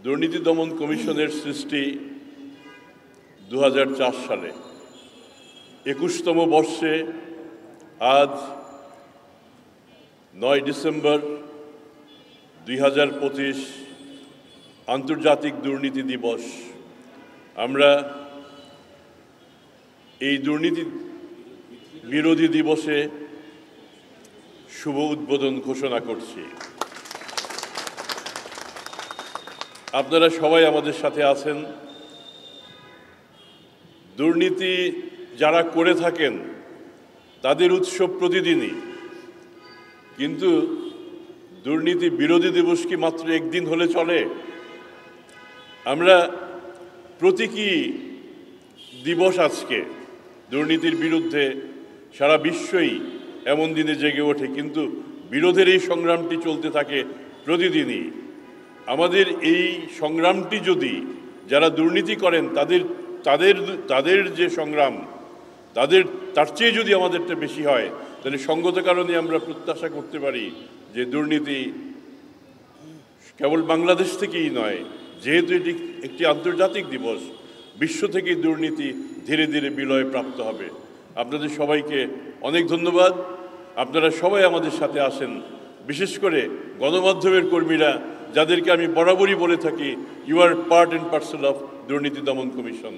দুর্নীতি দমন কমিশনের সৃষ্টি 2004 সালে। 21তম বর্ষে আজ 9 ডিসেম্বর 2025 আন্তর্জাতিক দুর্নীতি দিবস। আমরা এই দুর্নীতি বিরোধী দিবসে শুভ উদ্বোধন ঘোষণা করছি। আপনারা সবাই আমাদের সাথে আছেন। দুর্নীতি যারা করে থাকেন তাদের উৎসব প্রতিদিনই, কিন্তু দুর্নীতি বিরোধী দিবস কি মাত্র একদিন হলে চলে? আমরা প্রতীকী দিবস আজকে, দুর্নীতির বিরুদ্ধে সারা বিশ্বই এমন দিনে জেগে ওঠে, কিন্তু বিরোধের এই সংগ্রামটি চলতে থাকে প্রতিদিনই। আমাদের এই সংগ্রামটি যদি যারা দুর্নীতি করেন তাদের যে সংগ্রাম তার চেয়ে যদি আমাদেরটা বেশি হয়, তাহলে সঙ্গত কারণে আমরা প্রত্যাশা করতে পারি যে দুর্নীতি কেবল বাংলাদেশ থেকেই নয়, যেহেতু এটি একটি আন্তর্জাতিক দিবস, বিশ্ব থেকে দুর্নীতি ধীরে ধীরে বিলয় প্রাপ্ত হবে। আপনাদের সবাইকে অনেক ধন্যবাদ। আপনারা সবাই আমাদের সাথে আসেন, বিশেষ করে গণমাধ্যমের কর্মীরা, যাদেরকে আমি বরাবরই বলে থাকি, you are part and parcel of দুর্নীতি দমন কমিশন।